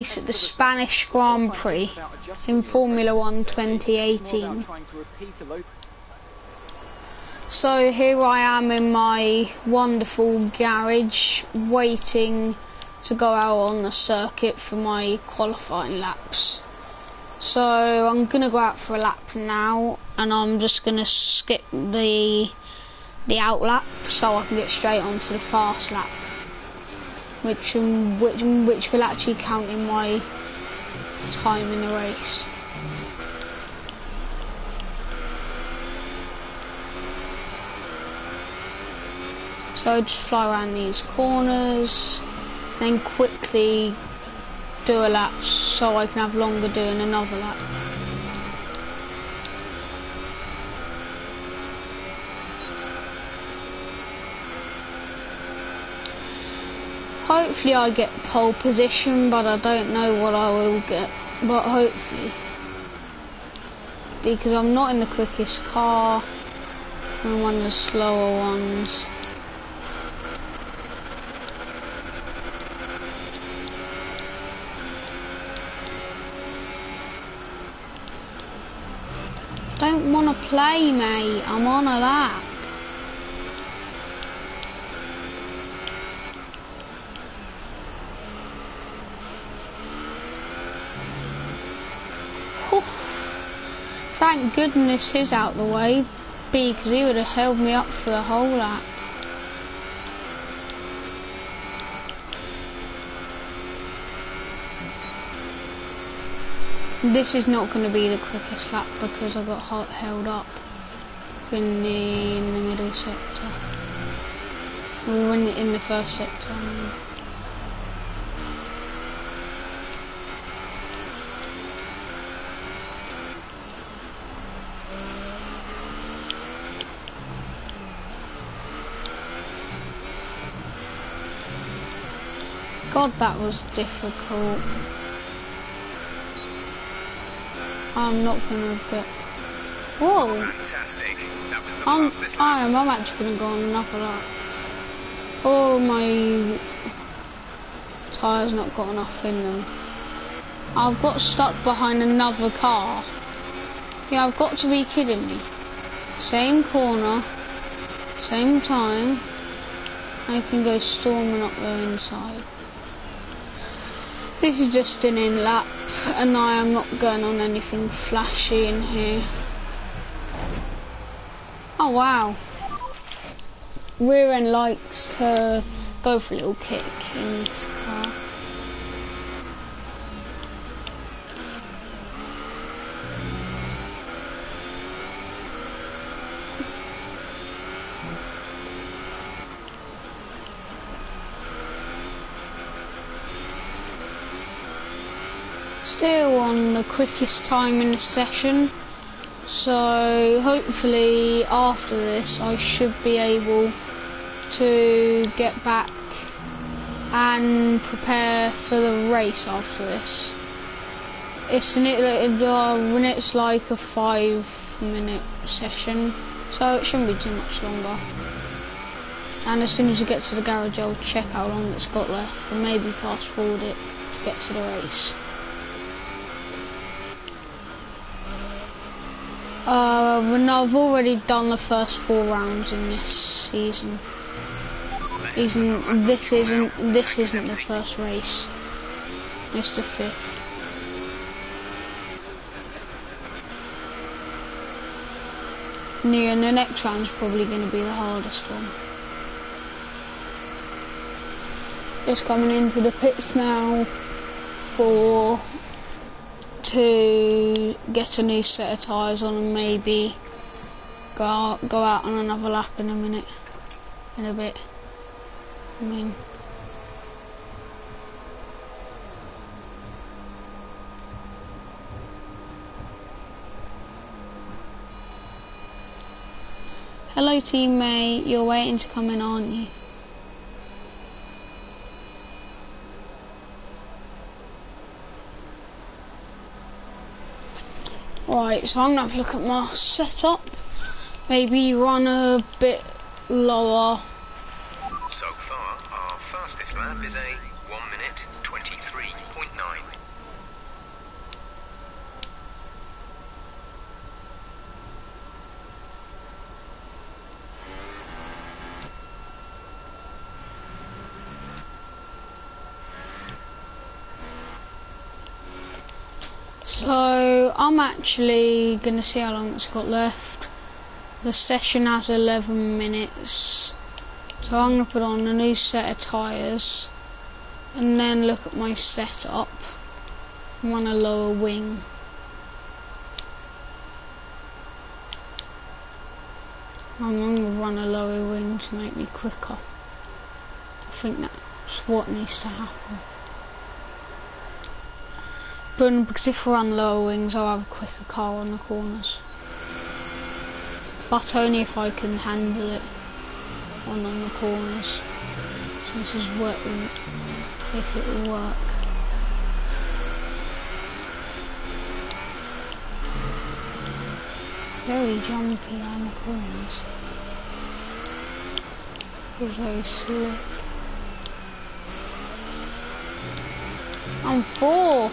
at the Spanish Grand Prix in Formula 1 2018. So here I am in my wonderful garage waiting to go out on the circuit for my qualifying laps. So I'm going to go out for a lap now, and I'm just going to skip the out lap so I can get straight onto the fast lap, which will actually count in my time in the race. So just fly around these corners, then quickly do a lap so I can have longer doing another lap. Hopefully I get pole position, but I don't know what I will get, but hopefully. Because I'm not in the quickest car, I'm one of the slower ones. Don't want to play, mate, I'm on a lap. Thank goodness he's out the way, because he would have held me up for the whole lap. This is not going to be the quickest lap because I got held up in the middle sector. We were in the first sector. God, that was difficult. I'm not gonna get. Whoa! Fantastic. That was the fastest lap. I'm actually gonna go on another lap. Oh, my tyres not got enough in them. I've got stuck behind another car. Yeah, I've got to be kidding me. Same corner, same time. I can go storming up there inside. This is just an in lap, and I am not going on anything flashy in here. Oh wow. Rear end likes to go for a little kick in this car. Still on the quickest time in the session, so hopefully after this I should be able to get back and prepare for the race after this. It's like a 5-minute session, so it shouldn't be too much longer. And as soon as you get to the garage I'll check how long it's got left and maybe fast forward it to get to the race. I've already done the first 4 rounds in this season. This isn't the first race. It's the 5th. Yeah, and the next round's probably going to be the hardest one. Just coming into the pits now to get a new set of tyres on and maybe go out on another lap in a bit. I mean, hello teammate, you're waiting to come in, aren't you? Right, so I'm going to have a look at my setup. Maybe run a bit lower So far, our fastest lap is a 1 minute 23.9. So I'm actually gonna see how long it's got left. The session has 11 minutes, so I'm gonna put on a new set of tyres and then look at my setup. Run a lower wing. I'm gonna run a lower wing to make me quicker. I think that's what needs to happen. Because if I run lower wings, I'll have a quicker car on the corners. But only if I can handle it on the corners. So this is if it will work. Very jumpy around the corners. Feels very slick. I'm fourth.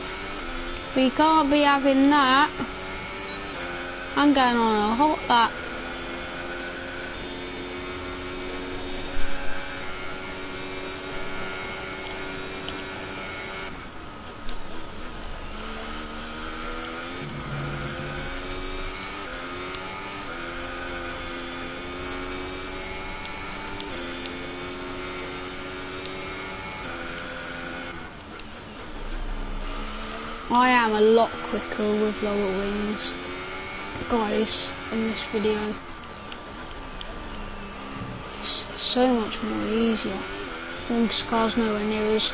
We can't be having that. I'm going on a hot lap. I am a lot quicker with lower wings, guys, in this video. It's so much more easier. This car's nowhere near as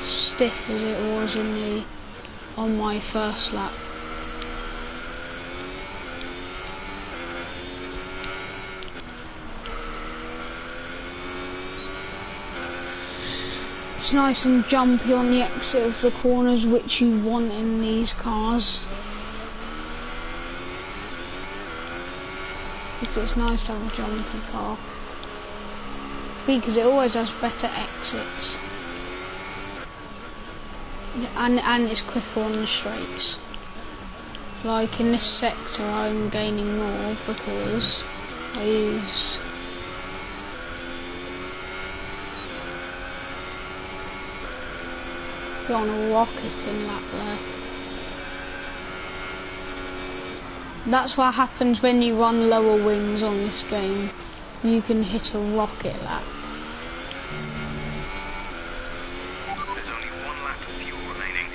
stiff as it was on my first lap. It's nice and jumpy on the exit of the corners, which you want in these cars. Because it's nice to have a jumpy car. Because it always has better exits. And it's quicker on the straights. Like in this sector I'm gaining more because I use on a rocket in lap there. That's what happens when you run lower wings on this game. You can hit a rocket lap. There's only 1 lap of fuel remaining.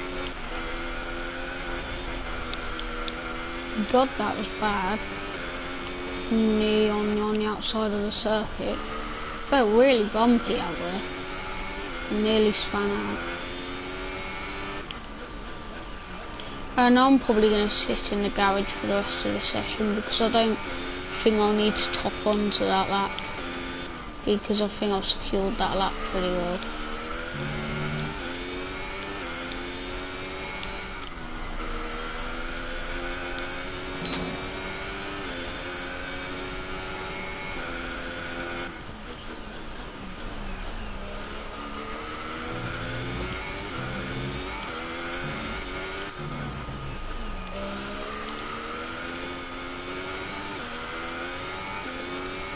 God, that was bad. On the outside of the circuit. Felt really bumpy out there. Nearly spun out. And I'm probably going to sit in the garage for the rest of the session because I don't think I'll need to top onto that lap, because I think I've secured that lap pretty well.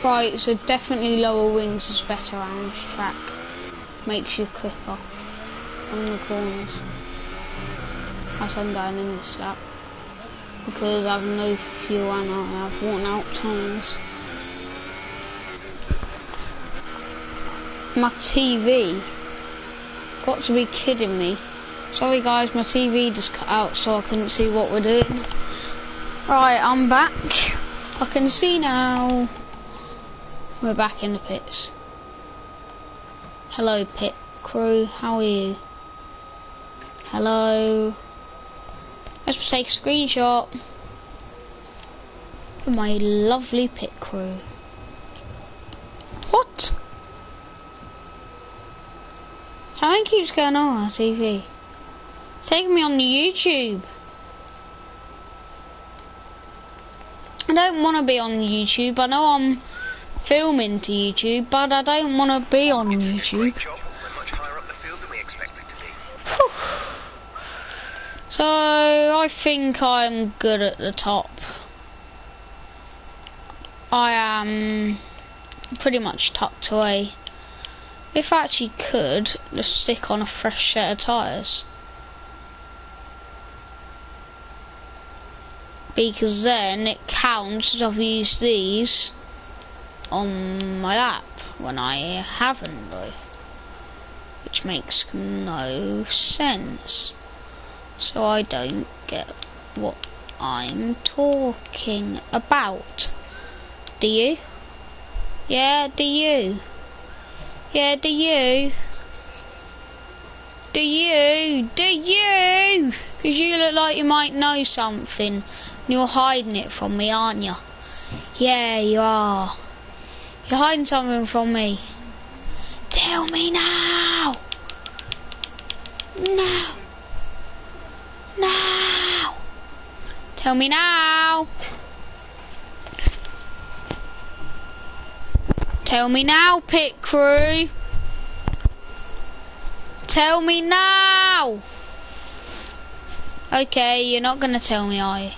Right, so definitely lower wings is better on this track. Makes you quicker on the corners. As I'm going in this lap. Because I have no fuel and I have worn out tyres. My TV. Got to be kidding me. Sorry guys, my TV just cut out so I couldn't see what we're doing. Right, I'm back. I can see now. We're back in the pits. Hello pit crew, how are you? Hello. Let's take a screenshot of my lovely pit crew. What? Something keeps going on TV. It's taking me on the YouTube. I don't want to be on YouTube. I know I'm filming to YouTube, but I don't want to be on YouTube. We're much higher up the field than we expected. So I think I'm good at the top. I am pretty much tucked away. If I actually could, just stick on a fresh set of tyres. Because then it counts as I've used these on my lap when I haven't though. Which makes no sense. So I don't get what I'm talking about. Do you? Yeah, do you? Yeah, do you? Do you? Do you? Because you look like you might know something. And you're hiding it from me, aren't you? Yeah, you are. You're hiding something from me. Tell me now! Now! Now! Tell me now! Tell me now, pit crew! Tell me now! Okay, you're not gonna tell me, are you?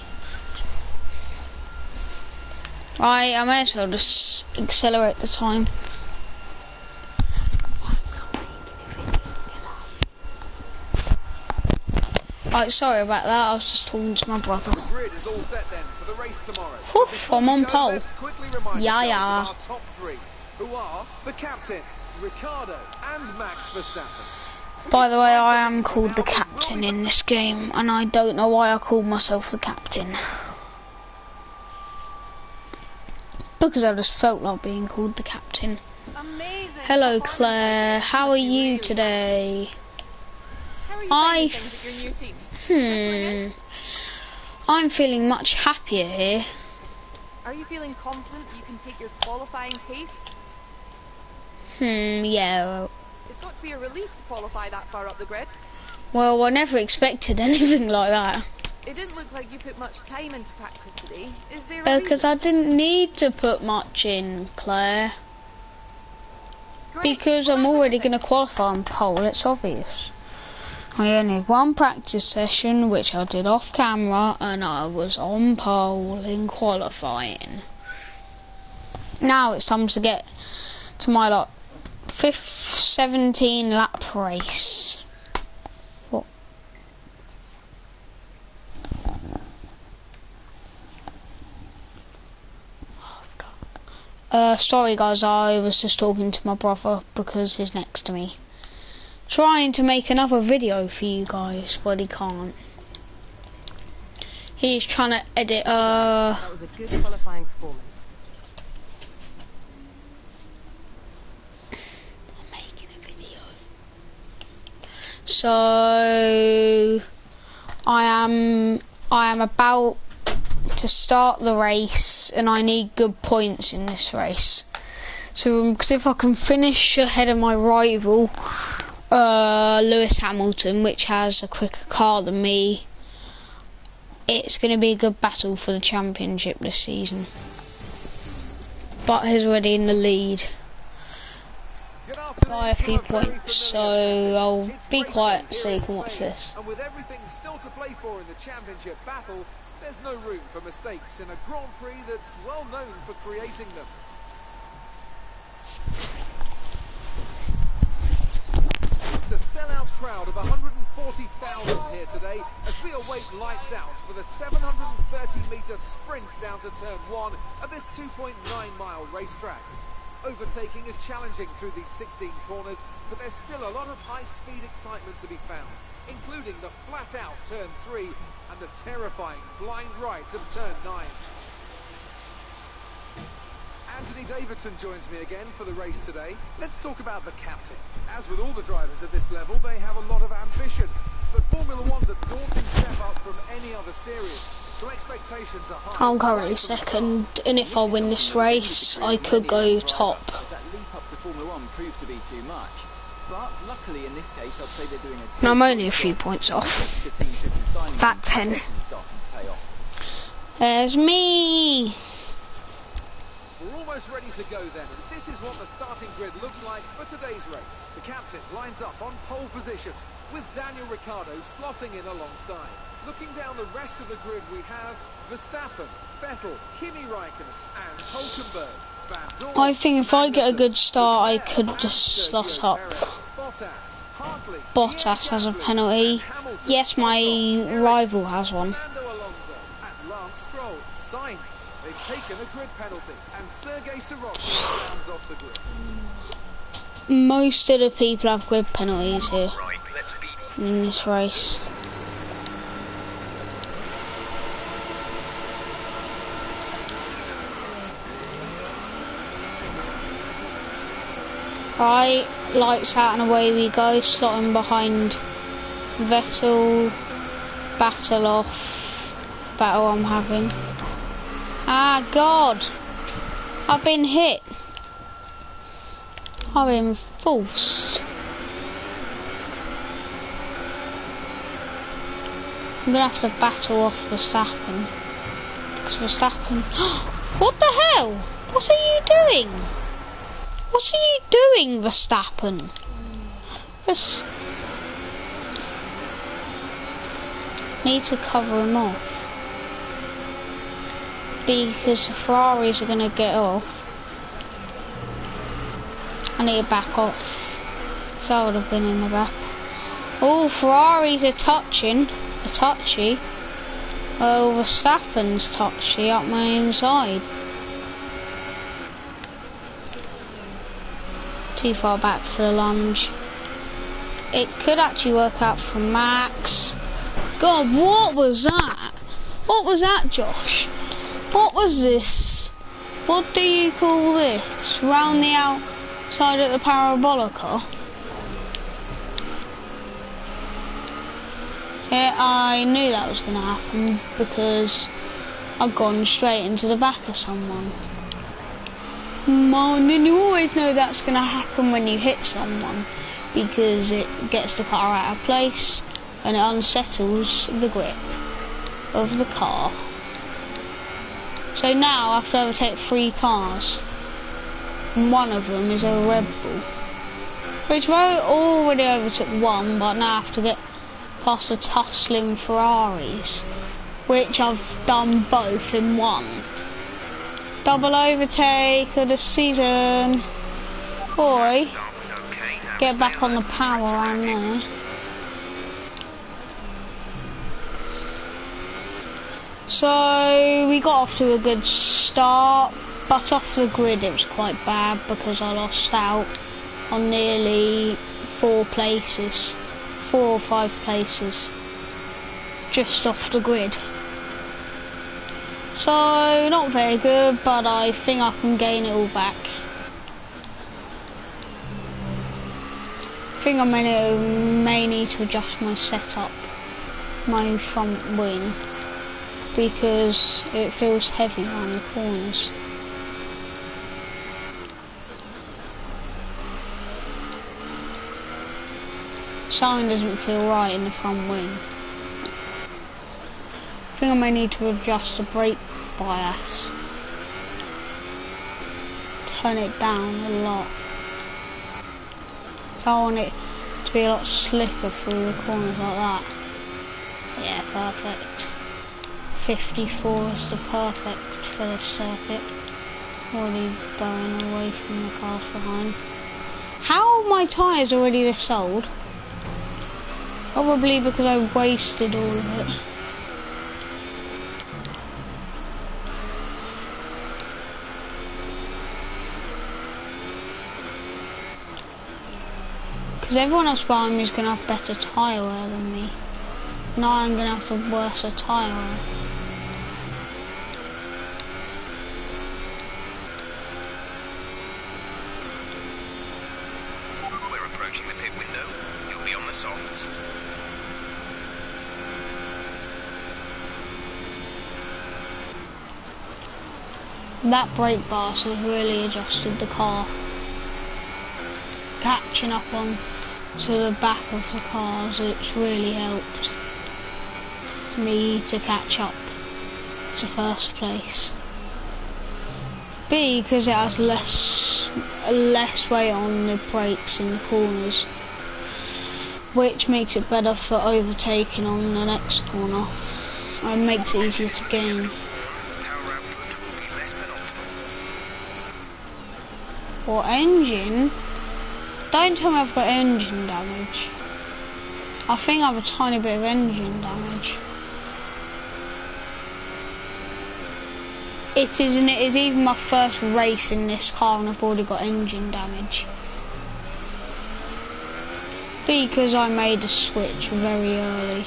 Right, I may as well just accelerate the time. Right, sorry about that, I was just talking to my brother. Grid is all set then for the race tomorrow. Oof, I'm on pole. Let's quickly remind Yeah. ourselves of our top three, who are the captain, Ricciardo, and Max Verstappen. By the way, I am called the captain in this game, and I don't know why I called myself the captain. Because I just felt like being called the captain. Amazing. Hello Claire, how are you today? How are you finding things at your new team? I'm feeling much happier here. Are you feeling confident that you can take your qualifying pace? Yeah. It's got to be a relief to qualify that far up the grid. Well, I never expected anything like that. It didn't look like you put much time into practice today. Is there a Because reason? I didn't need to put much in, Claire. Great. Because Well, I'm that's already everything. going to qualify on pole, it's obvious. I only had one practice session, which I did off camera, and I was on pole in qualifying. Now it's time to get to my 5th 17 lap race. What? Sorry guys, I was just talking to my brother because he's next to me. Trying to make another video for you guys, but he can't. He's trying to edit, That was a good qualifying performance. I'm making a video. So I am about to start the race, and I need good points in this race. So, because if I can finish ahead of my rival, Lewis Hamilton, which has a quicker car than me, it's going to be a good battle for the championship this season. But he's already in the lead by a few points, so I'll be quiet so you can watch this. And with everything still to play for in the championship battle, there's no room for mistakes in a Grand Prix that's well known for creating them. It's a sellout crowd of 140,000 here today as we await lights out for the 730-metre sprint down to turn 1 of this 2.9-mile racetrack. Overtaking is challenging through these 16 corners, but there's still a lot of high-speed excitement to be found, including the flat-out turn 3 and the terrifying blind right of turn 9. Anthony Davidson joins me again for the race today. Let's talk about the captain. As with all the drivers at this level, they have a lot of ambition, but Formula One's a daunting step up from any other series, so expectations are high. I'm currently second, and if I win this race, I could go top. That leap up to Formula One proved to be too much. But luckily in this case, I'd say they're doing a No, I'm good only a few job. points off. The team should be signing About in 10. and starting to pay off. There's me. We're almost ready to go then, and this is what the starting grid looks like for today's race. The captain lines up on pole position. with Daniel Ricciardo slotting in alongside. Looking down the rest of the grid, we have Verstappen, Vettel, Kimi Raikkonen and Hulkenberg. Van Dorn, I think if I get a Magnussen, good start, I Leclerc, could just Sergio slot up Perez, Bottas, Hartley, Bottas Pierre as a Gasly, penalty. and Hamilton, Yes, my Ocon, rival Ericsson, has one. Fernando Alonso, and Lance Stroll, Sainz. They've taken a grid penalty, and Sergei Sirotkin rounds off the grid. Most of the people have grid penalties here Right, let's beat in this race. Right, lights out and away we go, slotting behind Vettel, battle I'm having. Ah, God! I've been hit. I've been forced. I'm gonna have to battle off Verstappen. Because Verstappen... What the hell? What are you doing? What are you doing, Verstappen? Need to cover him off. Because the Ferraris are going to get off. I need to back off. So I would have been in the back. Oh, Ferraris are touchy. Oh, Verstappen's touchy up my inside. Too far back for the lunge. It could actually work out for Max. God, what was that? What was that, Josh? What was this? What do you call this? Round the outside of the parabolica? Yeah, I knew that was going to happen because I've gone straight into the back of someone. And then you always know that's going to happen when you hit someone because it gets the car out of place and it unsettles the grip of the car. So now I have to overtake 3 cars and one of them is a Red Bull, which I already overtook one, but now I have to get past the tussling Ferraris, which I've done both in one. Double overtake of the season. Boy, start was okay. Now get stay back on the alert. power around there. So we got off to a good start, but off the grid it was quite bad because I lost out on nearly 4 places, 4 or 5 places, just off the grid. So not very good, but I think I can gain it all back. I think I may need to adjust my setup, my front wing, because it feels heavy around the corners. Something doesn't feel right in the front wing. I think I may need to adjust the brake bias. Turn it down a lot. So I want it to be a lot slicker through the corners like that. Yeah, perfect. 54 is the perfect for this circuit. Already going away from the cars behind. How are my tyres already this old? Probably because I wasted all of it. Because everyone else behind me is going to have better tyre wear than me. Now I'm going to have the worse tyre wear. We're approaching the pit window. You'll be on the softs. That brake bias has really adjusted the car. Catching up on to the back of the cars, it's really helped me to catch up to first place. B, because it has less weight on the brakes in the corners. which makes it better for overtaking on the next corner and makes it easier to gain. Power output will be less than optimal. Or engine? Don't tell me I've got engine damage. I think I have a tiny bit of engine damage. It is even my first race in this car and I've already got engine damage. Because I made a switch very early.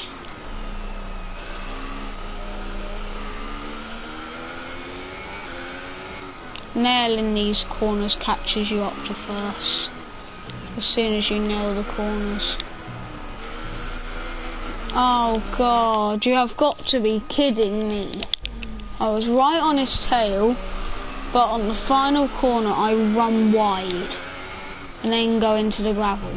Nailing these corners catches you up to first. As soon as you nail the corners. Oh god, you have got to be kidding me. I was right on his tail, but on the final corner I run wide and then go into the gravel.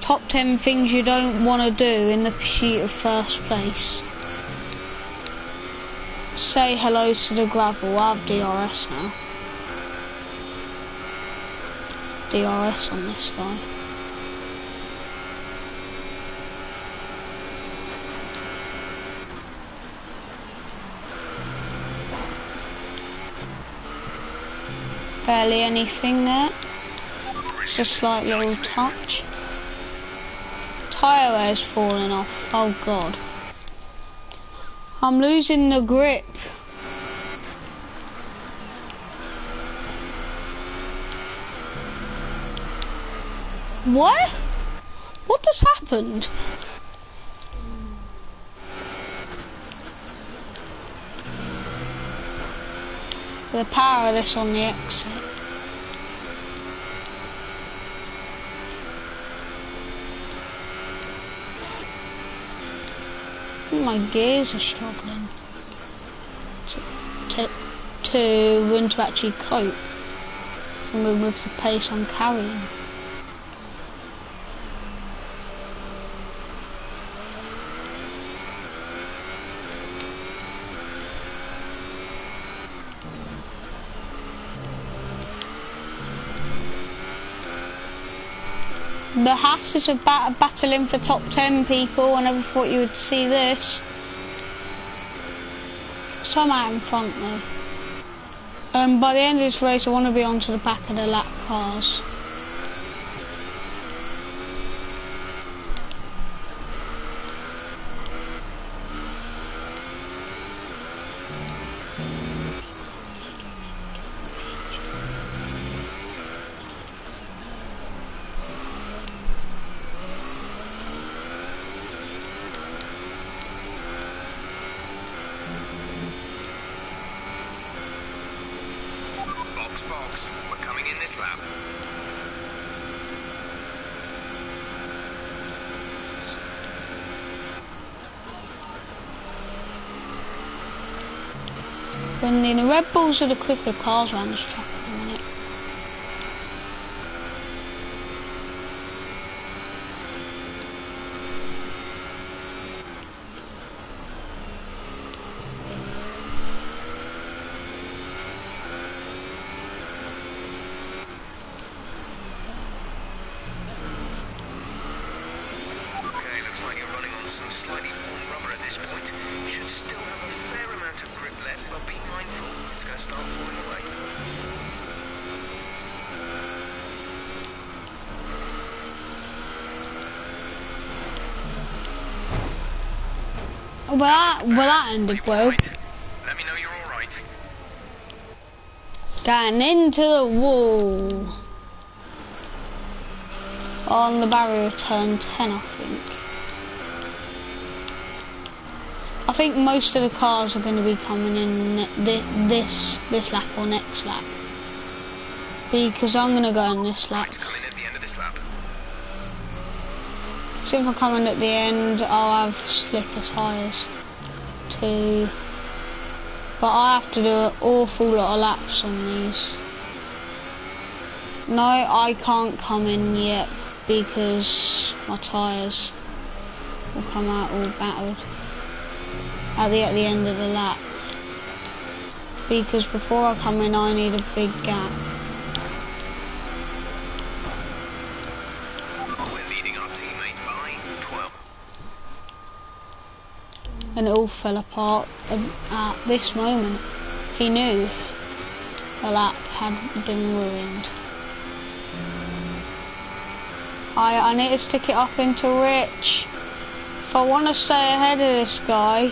Top 10 things you don't want to do in the pursuit of first place. Say hello to the gravel. I have DRS now. DRS on this guy. Barely anything there. It's a slight little touch. Tyre air's falling off. Oh god. I'm losing the grip. What? What just happened? The power of this on the exit. My gears are struggling to actually cope and with the pace I'm carrying. The Haas is battling for top 10 people. I never thought you would see this. So I'm out in front though. By the end of this race I want to be onto the back of the lap cars. Box, we're coming in this lap. When the Red Bulls are the quicker cars around this track at the minute. Slightly worn rubber at this point. Should still have a fair amount of grip left, but be mindful, it's going to start falling away. Well, that ended well. Right. Let me know you're all right. Going into the wall. On the barrier of turn 10, I think. I think most of the cars are going to be coming in this lap or next lap. Because I'm going to go in this lap. Come in at the end of this lap. So if I come in at the end, I'll have slicker tyres too. But I have to do an awful lot of laps on these. No, I can't come in yet because my tyres will come out all battered at the end of the lap. Because before I come in, I need a big gap. and it all fell apart at this moment. He knew the lap had been ruined. I need to stick it up into Rich. If I want to stay ahead of this guy,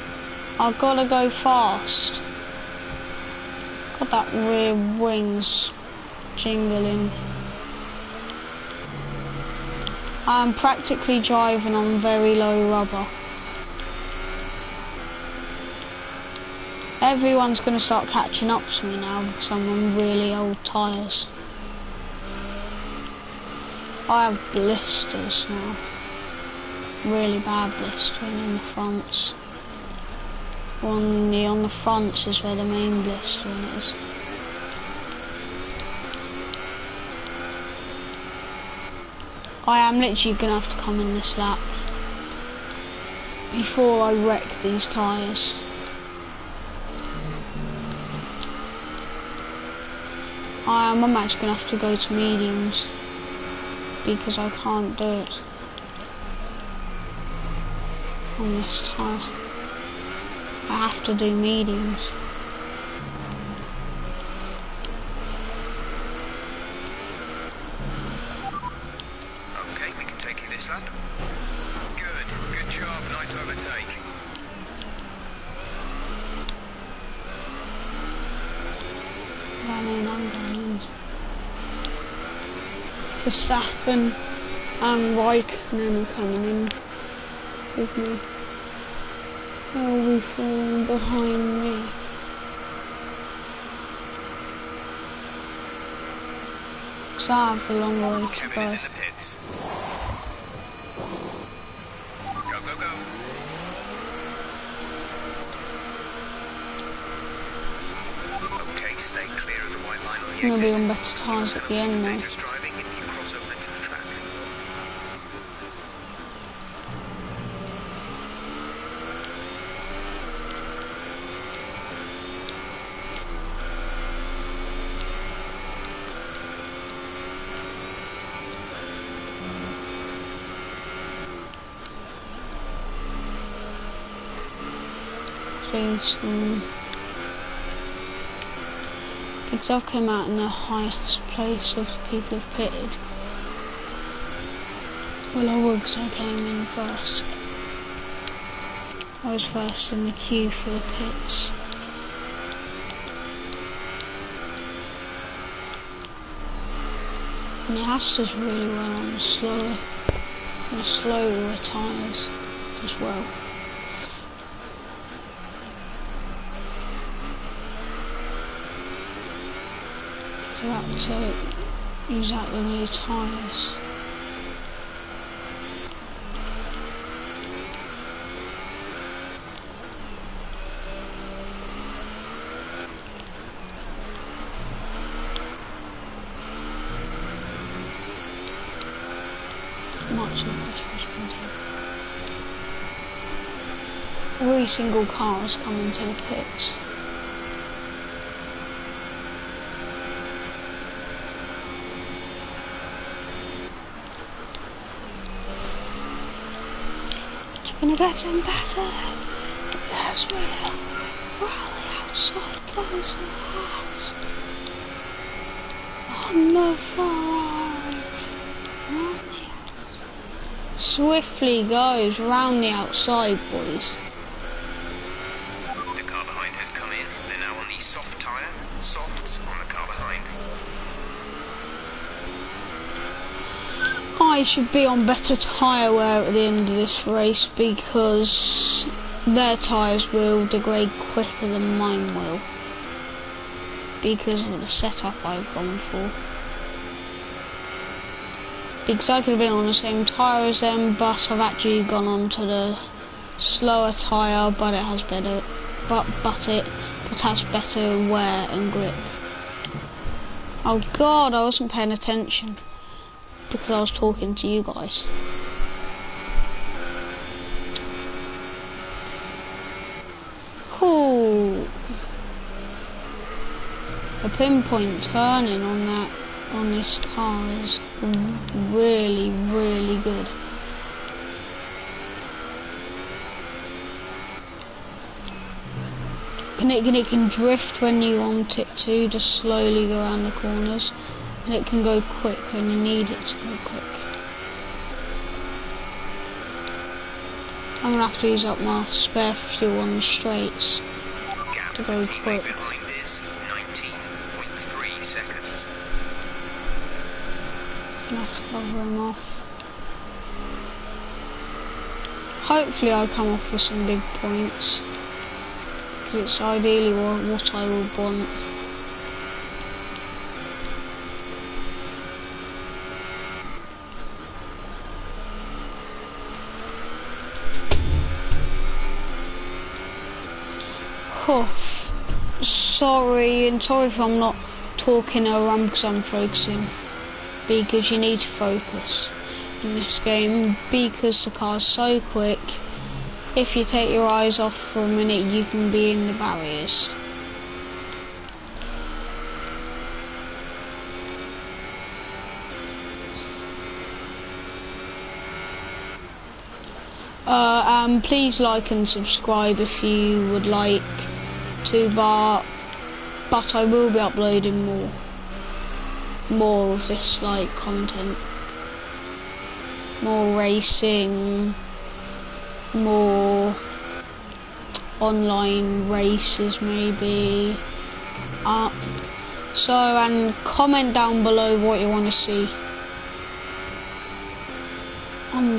I've got to go fast. Got that rear wings jingling. I'm practically driving on very low rubber. Everyone's going to start catching up to me now because I'm on really old tyres. I have blisters now. Really bad blistering in the fronts. On the fronts is where the main blistering is. I am literally going to have to come in this lap before I wreck these tyres. I'm actually going to have to go to mediums because I can't do it on this tyre. I have to do mediums. Okay, we can take you this lap. Good job, nice overtake. I'm going. Verstappen and Raikkonen are coming in with me. They'll be falling behind me. So I have the long way to Kevin go. is in the pits. Go. Okay, stay clear of the white line on the I'm going to be exit. on better tyres at the end now. Dangerous driving if you cross over into the track. Because I've come out in the highest place of the people who've pitted. Well, I would because I came in first. I was first in the queue for the pits. And Haas does really well on the slower tyres as well. So I have to use out the new tyres. Much of the pressure has been taken. Every single car has come into the pits. Gonna get him better. Yes, we are. Rally outside those last. On the Ferrari. Round the outside. Swiftly goes round the outside, boys. The car behind has come in. They're now on the soft tyre. Softs on the car behind. I should be on better tyre wear at the end of this race because their tyres will degrade quicker than mine will because of the setup I've gone for. Because I could have been on the same tyre as them, but I've actually gone on to the slower tyre, but it has better wear and grip. Oh god, I wasn't paying attention because I was talking to you guys. Cool. The pinpoint turning on this car is really, really good. And it can drift when you want it to, just slowly go around the corners. And it can go quick when you need it to go quick. I'm gonna have to use up my spare fuel on the straights to go quick. Behind is 19.3 seconds. I have to cover him off. Hopefully I come off with some big points, because it's ideally what I would want. Oh, sorry if I'm not talking around because I'm focusing, because you need to focus in this game, because the car's so quick. If you take your eyes off for a minute, you can be in the barriers. And please like and subscribe if you would like to, but I will be uploading more of this like content, more racing, more online races maybe. So, and comment down below what you want to see on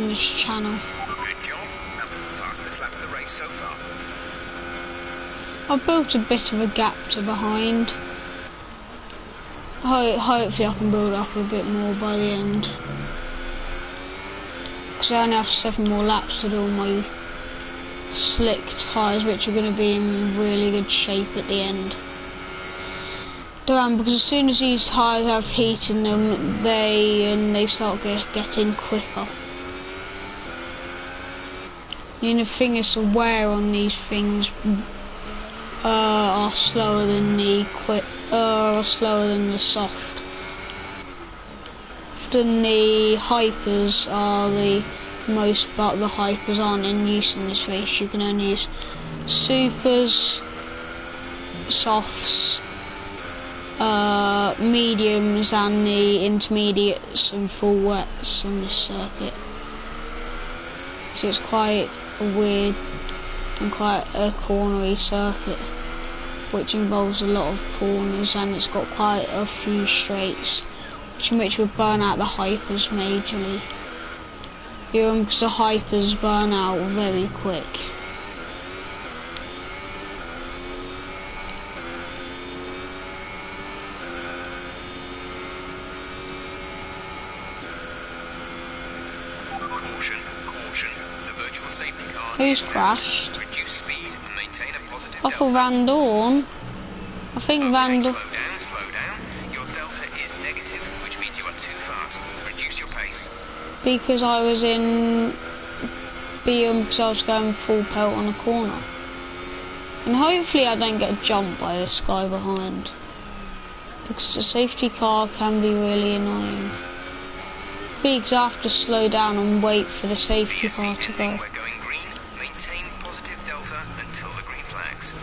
this channel. Good job. That was the fastest lap of the race so far. I've built a bit of a gap to behind. Hopefully I can build up a bit more by the end, because I only have 7 more laps to do on my slick tyres, which are going to be in really good shape at the end. Because as soon as these tyres have heat in them, they start getting quicker. The thing is, the wear on these things are slower than the soft. Often the hypers are the most, but the hypers aren't in use in this race. You can only use supers, softs, mediums, and the intermediates and full wets on this circuit. So it's quite a weird and quite a cornery circuit, which involves a lot of corners, and it's got quite a few straights, which would burn out the hypers majorly. Because the hypers burn out very quick. Caution. The virtual safety car Who's crashed? Reduce speed and maintain a positive Off of Van Dorn. I think Van Dorn. Slow down. Your delta is negative, which means you are too fast. Reduce your pace. Because I was in because I was going full pelt on a corner. And hopefully I don't get jumped by this guy behind, because the safety car can be really annoying. Because I have to slow down and wait for the safety car to go. We're going green. Maintain positive delta until the green flags.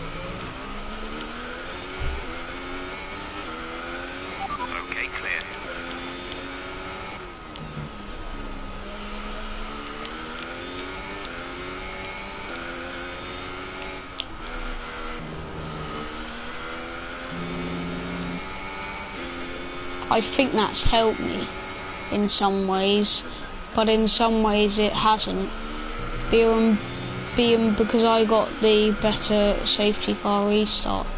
Okay, clear. I think that's helped me in some ways, but in some ways it hasn't. Because I got the better safety car restart.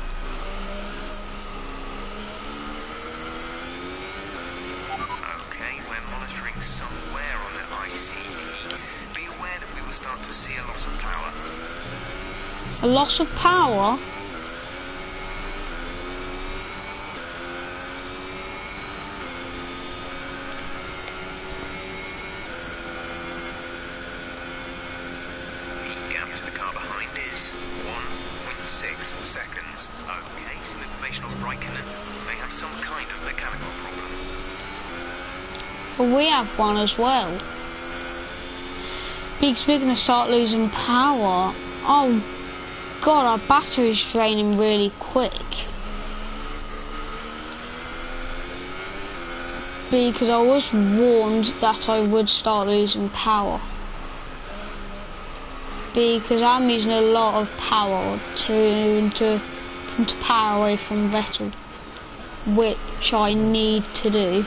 Okay, we're monitoring some wear on the ICE. Be aware that we will start to see a loss of power. A loss of power? Seconds. Okay, some information on Raikkonen. They have some kind of mechanical problem. Well, we have one as well. Because we're going to start losing power. Oh, God, our battery's draining really quick. Because I was warned that I would start losing power. Because I'm using a lot of power to power away from Vettel, which I need to do.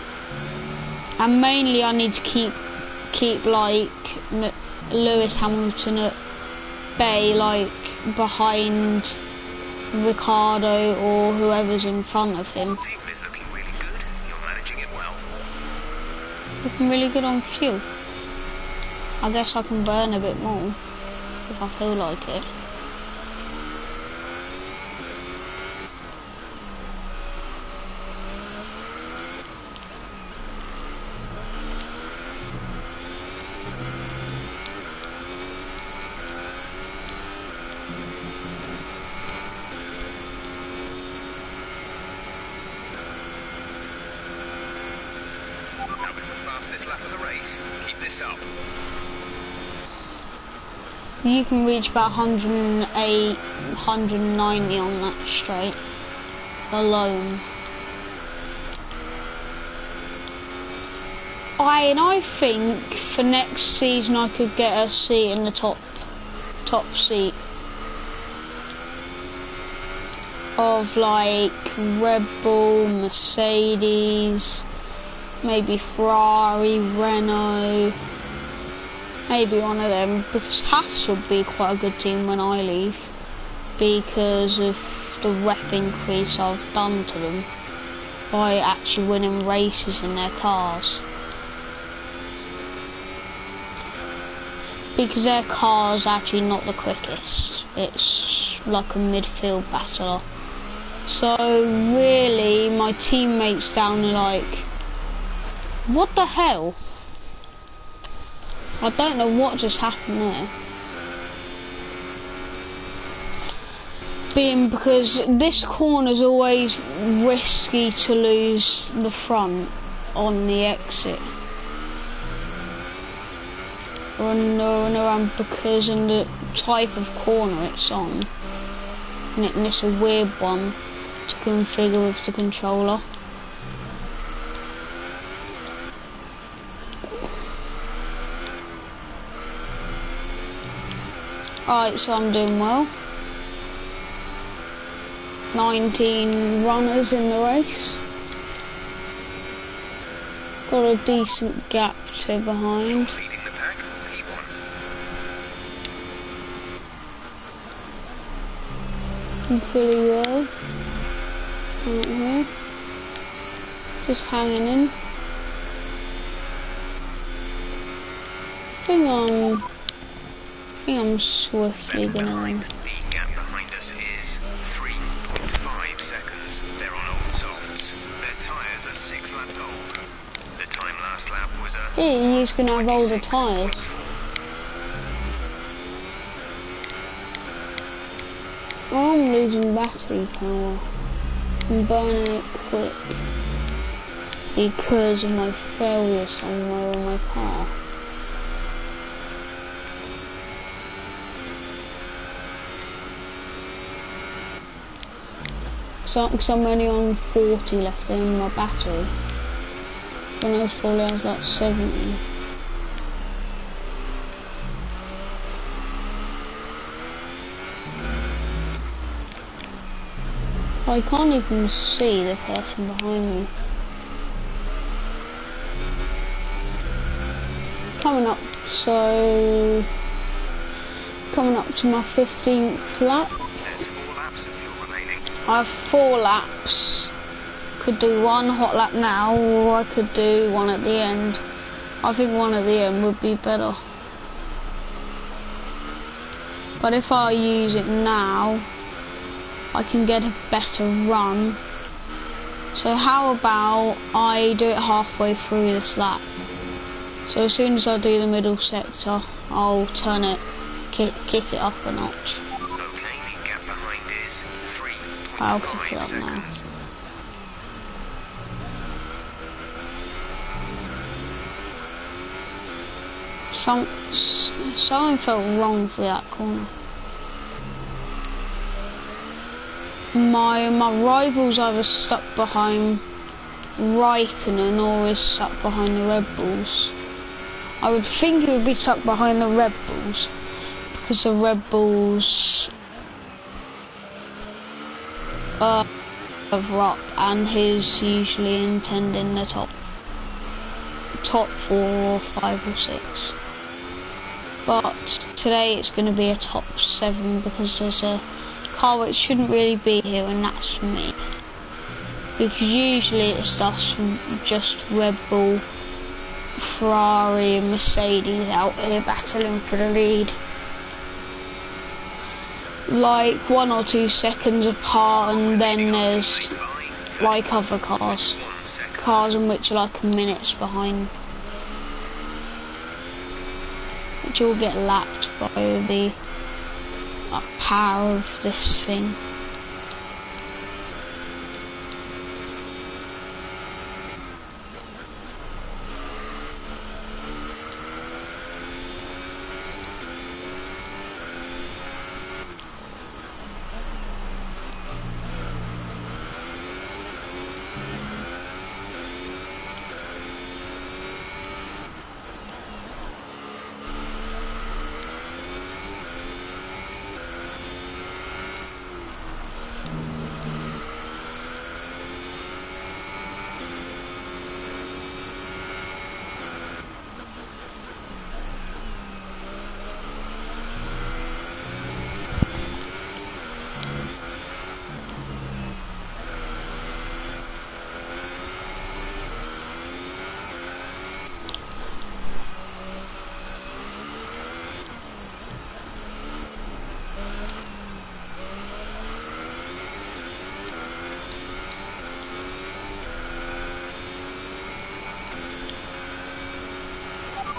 And mainly I need to keep like Lewis Hamilton at bay, like behind Ricardo or whoever's in front of him. Fuel is looking really good. You're managing it well. Looking really good on fuel. I guess I can burn a bit more if I feel like it. That was the fastest lap of the race. Keep this up. You can reach about 108, 190 on that straight alone. I think for next season I could get a seat in the top seat of like Red Bull, Mercedes, maybe Ferrari, Renault, maybe one of them, because Haas would be quite a good team when I leave because of the rep increase I've done to them by actually winning races in their cars. Because their car's actually not the quickest, it's like a midfield battler. So really my teammates down are like, what the hell? I don't know what just happened there. Being because this corner's always risky to lose the front on the exit. Run around because of the type of corner it's on. And it's a weird one to configure with the controller. Alright, so I'm doing well. 19 runners in the race. Got a decent gap to behind. Leading the pack. P1. Pretty well. Right here. Just hanging in. I think I'm swiftly gonna win. The gap behind us is 3.5 seconds. They're on old softs. Their tyres are 6 laps old. The time last lap was a Yeah, you're just gonna have older 26.4. tyres. I'm losing battery power. I'm burning it quick because of my failure somewhere in my car. So I'm only on 40 left in my battery. When I was fully, I was like 70. I can't even see the person behind me. Coming up to my 15th lap. There's 4 laps of fuel remaining. I have 4 laps. Could do one hot lap now, or I could do one at the end. I think one at the end would be better. But if I use it now, I can get a better run. So how about I do it halfway through this lap? So as soon as I do the middle sector, I'll turn it, kick it up a notch. Okay, the gap behind is I'll kick it 3.5 up now. seconds. Something felt wrong for that corner. my rival's either stuck behind Raikkonen or is stuck behind the Red Bulls. I would think he would be stuck behind the Red Bulls because the Red Bulls are further up and he's usually intending the top 4 or 5 or 6. But today it's going to be a top 7 because there's a car which shouldn't really be here, and that's me. Because usually it's just Red Bull, Ferrari and Mercedes out here battling for the lead. Like 1 or 2 seconds apart, and then there's like other cars in which are like minutes behind, which all get lapped by the power of this thing.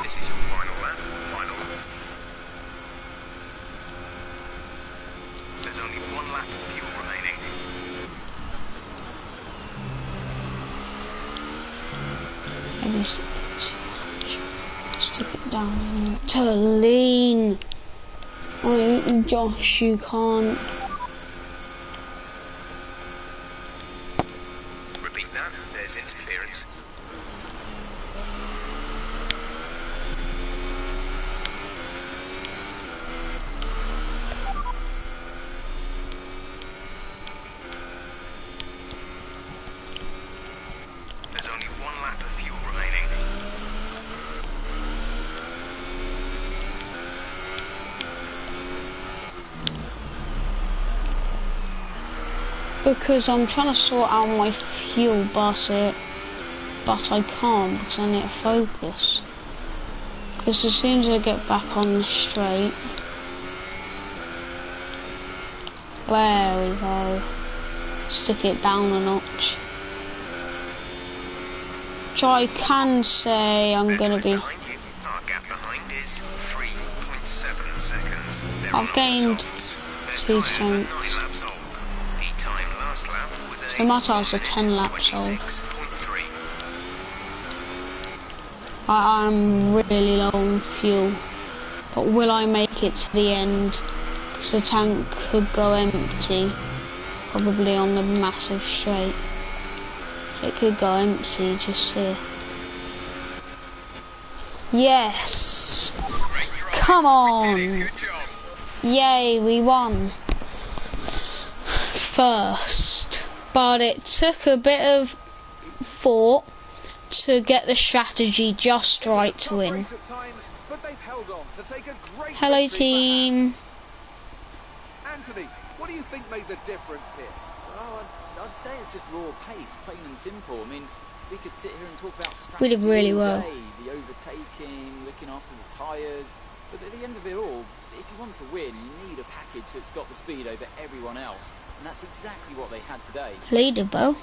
This is your final lap. There's only 1 lap of fuel remaining. Maybe stick it down to lean. Oh, Josh, you can't. Repeat that. There's interference. There's only 1 lap of fuel remaining. Because I'm trying to sort out my fuel bucket, but I can't because I need to focus. Because as soon as I get back on the straight, there we go, stick it down a notch. So I can say I'm going to be... Our gap behind is 3.7 seconds. I've gained 2 tenths. So my time's a 10 laps old. I'm really low on fuel, but will I make it to the end? Because the tank could go empty, probably on the massive straight. It could go empty just here. Yes! Come on! Yay, we won! First. But it took a bit of thought to get the strategy just right to win. Hello team. Anthony, what do you think made the difference here? Well, I'd say it's just raw pace, plain and simple. I mean, we could sit here and talk about strategy We did really all well. day, the overtaking, looking after the tyres. But at the end of it all, if you want to win, you need a package that's got the speed over everyone else. And that's exactly what they had today. Leaderboard.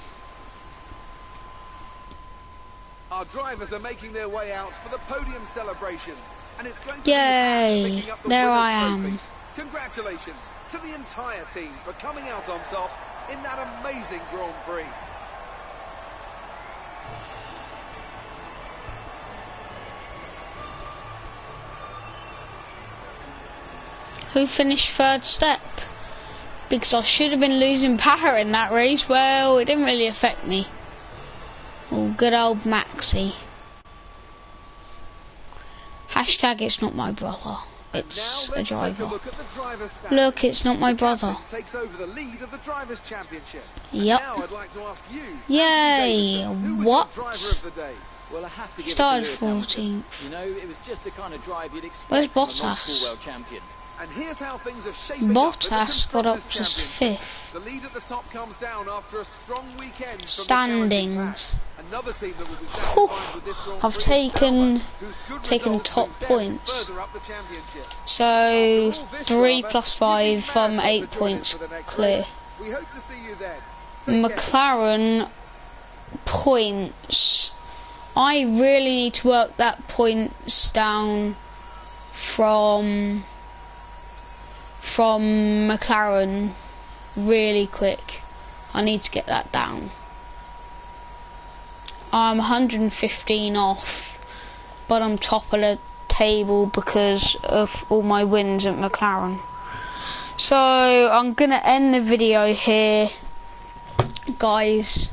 Our drivers are making their way out for the podium celebrations. And it's going to Yay, be picking up the there winner's I am. trophy. Congratulations to the entire team for coming out on top in that amazing Grand Prix. Who finished third step? because I should have been losing power in that race. Well, it didn't really affect me. Oh, good old Maxi. Hashtag it's not my brother. It's a driver. Look, it's not my brother. Takes over the lead of the Drivers' Championship. Yep. Now I'd like to ask you, Yay! who was What? your driver of the day? Well, I have to give Started it to Lewis 14th. Hamilton. You know, it was just the kind of drive you'd expect Where's from a Bottas? multiple world champion. And here's how things are shaping up in the Bottas got up to Constructors' Championship. 5th. The lead at the top comes down after a strong weekend from Standings. the challenging pack. Another team that will be Whew. satisfied with this Grand I've Prix is taken- Sauber, whose good taken results top moves them points. further up the championship. So After all this 3 drama, plus you'd be 5 mad from not to 8 join us points for the next clear. race. We hope to see you then. Take care. McLaren points. I really need to work that points down from McLaren really quick. I need to get that down. I'm 115 off, but I'm top of the table because of all my wins at McLaren. So I'm gonna end the video here, guys.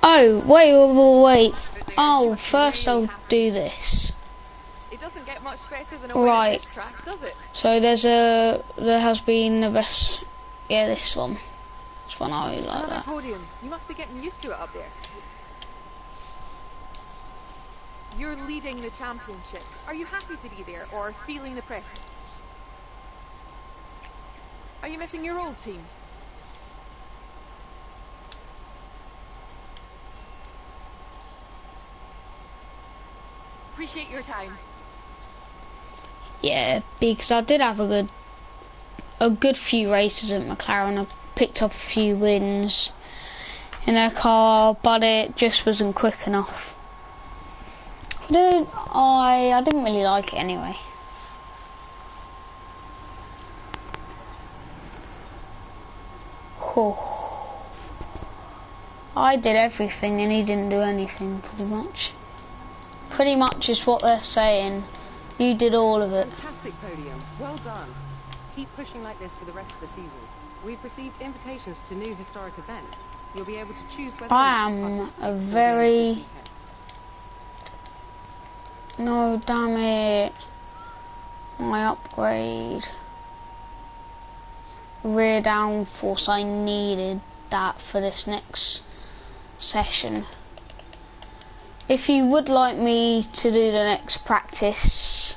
Oh, wait. Oh, first I'll do this. It doesn't get much better than a Right. win at this track, does it? So there has been the best. Yeah, this one. This one I like Another that. podium. You must be getting used to it up there. You're leading the championship. Are you happy to be there or feeling the pressure? Are you missing your old team? Appreciate your time. Yeah, because I did have a good few races at McLaren. I picked up a few wins in their car, but it just wasn't quick enough. I didn't really like it anyway. Oh. I did everything and he didn't do anything, pretty much. Pretty much is what they're saying. You did all of it. Fantastic podium. Well done. Keep pushing like this for the rest of the season. We've received invitations to new historic events. You'll be able to choose whether I or not to am participate a before the end of this very... weekend. No, damn it. My upgrade. Rear downforce, I needed that for this next session. If you would like me to do the next practice,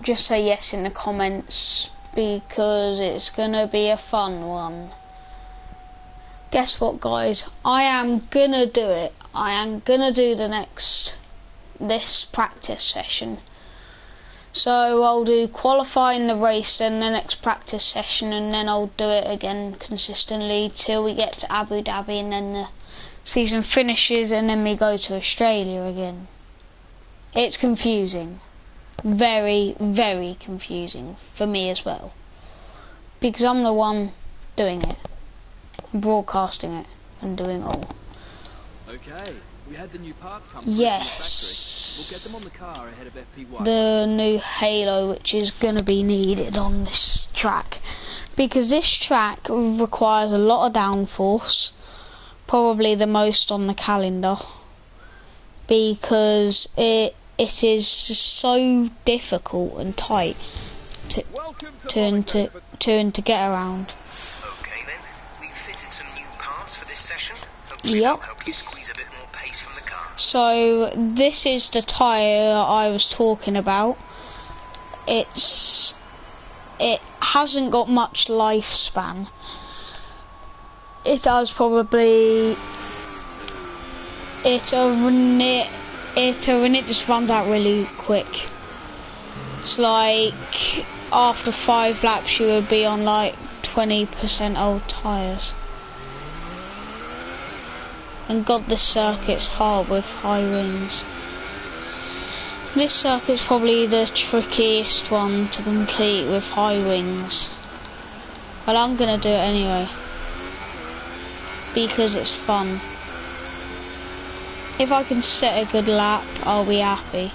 just say yes in the comments, because it's gonna be a fun one. Guess what, guys? I am gonna do it. I am gonna do this practice session. So I'll do qualifying the race, then the next practice session, and then I'll do it again consistently till we get to Abu Dhabi, and then the season finishes, and then we go to Australia again. It's confusing. Very, very confusing for me as well. Because I'm the one doing it, broadcasting it, and doing it all. Okay, we had the new parts come Yes. We'll get them on the car ahead of FP1. The new halo, which is going to be needed on this track, because this track requires a lot of downforce, probably the most on the calendar, because it is so difficult and tight to get around. Okay then, we've fitted some new parts for this session. Yep. Hopefully they'll help you squeeze a bit more pace from the car. So this is the tyre I was talking about. It hasn't got much lifespan. It does probably and it just runs out really quick. It's like after 5 laps you would be on like 20% old tyres. And God, this circuit's hard with high winds. This circuit's probably the trickiest one to complete with high wings. Well, I'm gonna do it anyway, because it's fun. If I can set a good lap, I'll be happy,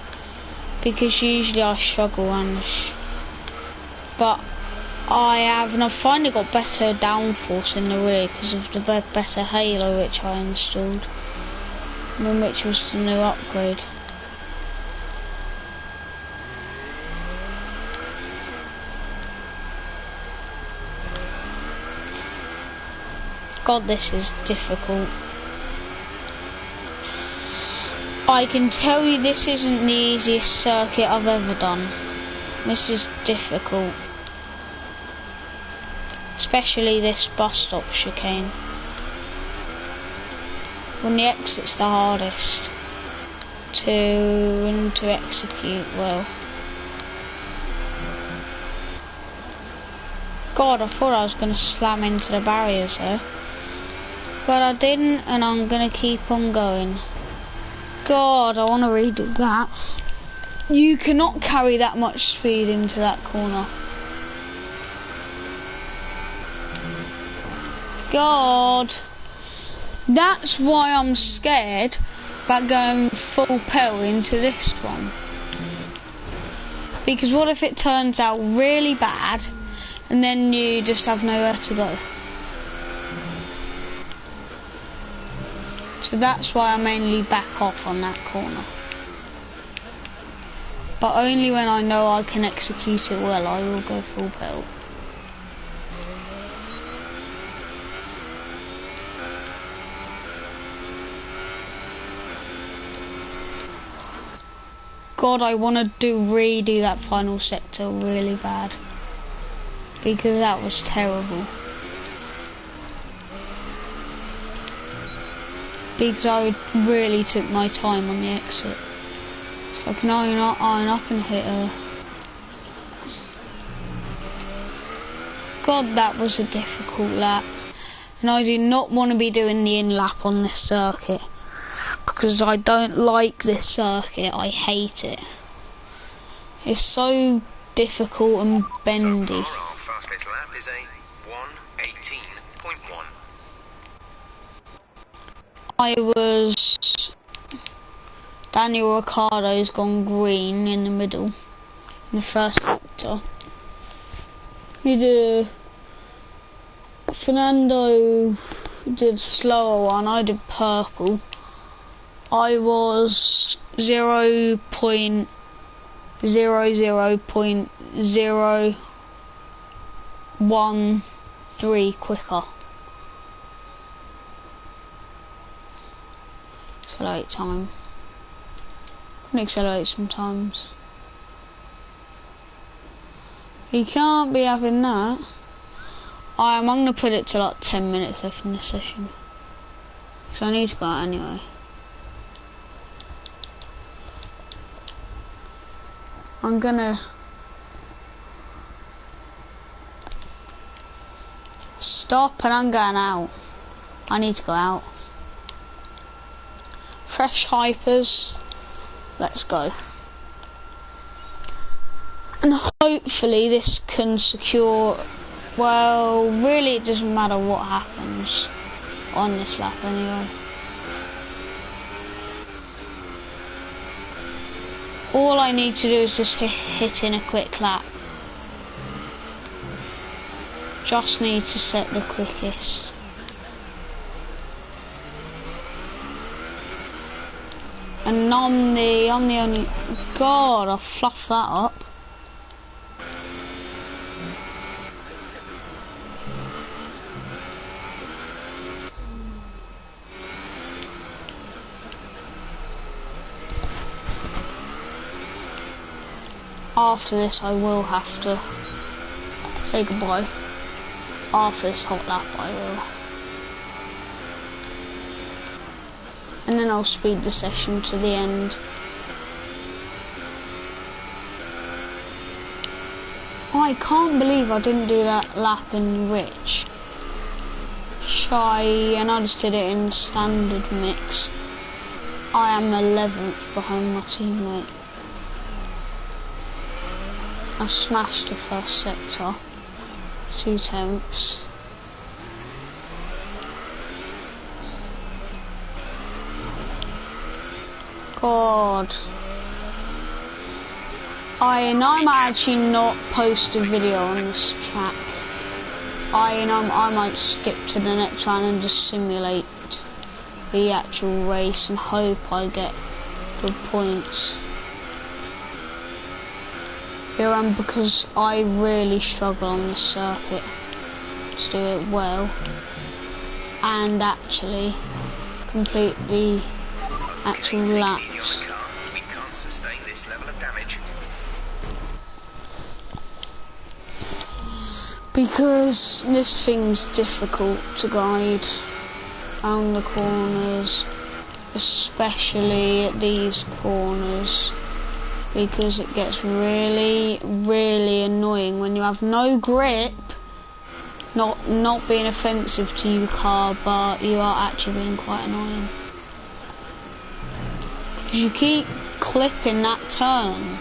because usually I struggle but I have, and I've finally got better downforce in the rear because of the better halo which I installed, which was the new upgrade. God, this is difficult. I can tell you this isn't the easiest circuit I've ever done. This is difficult. Especially this bus stop chicane. When the exit's the hardest to execute well. God, I thought I was going to slam into the barriers there. But I didn't, and I'm going to keep on going. God, I want to redo that. You cannot carry that much speed into that corner. God, that's why I'm scared about going full pell into this one. Because what if it turns out really bad and then you just have nowhere to go? So that's why I mainly back off on that corner. But only when I know I can execute it well, I will go full pelt. God, I want to redo that final sector really bad. Because that was terrible. Because I really took my time on the exit. So I can I can hit her. God, that was a difficult lap. And I do not want to be doing the in-lap on this circuit. Because I don't like this circuit, I hate it. It's so difficult and bendy. So far, our fastest lap is a 1:18.1. I was... Daniel Ricciardo's gone green in the middle, in the first sector. He did... Fernando did slower one, I did purple. I was 0.00.013 quicker. Accelerate time. Can accelerate sometimes. You can't be having that. I'm gonna put it to like 10 minutes left in this session. So I need to go out anyway. I'm gonna stop and I'm going out. I need to go out. Fresh hypers. Let's go. And hopefully this can secure, well, really it doesn't matter what happens on this lap anyway. All I need to do is just hit in a quick lap. Just need to set the quickest. And I'm the only... God, I fluffed that up. After this I will have to say goodbye. After this hot lap I will. And then I'll speed the session to the end. I can't believe I didn't do that lap in Rich. Shy, and I just did it in standard mix. I am 11th behind my teammate. I smashed the first sector, 2 tenths. God. I might actually not post a video on this track. I might skip to the next one and just simulate the actual race and hope I get good points. Because I really struggle on this circuit to do it well and actually complete the actual laps. We can't sustain this level of damage. Because this thing's difficult to guide around the corners, especially at these corners, because it gets really, really annoying when you have no grip. Not being offensive to your car, but you are actually being quite annoying. Because you keep clipping that turn.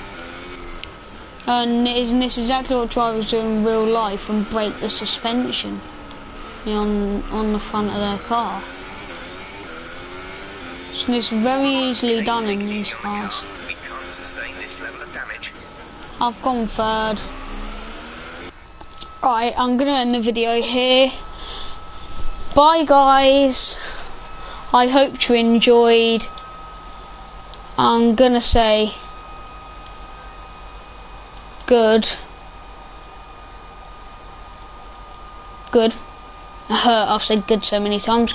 And this is exactly what drivers do in real life and break the suspension on the front of their car. So it's very easily done in these cars. We can't sustain this level of damage. I've gone third. Right, I'm gonna end the video here. Bye guys. I hope you enjoyed. I'm gonna say good. I've said good so many times.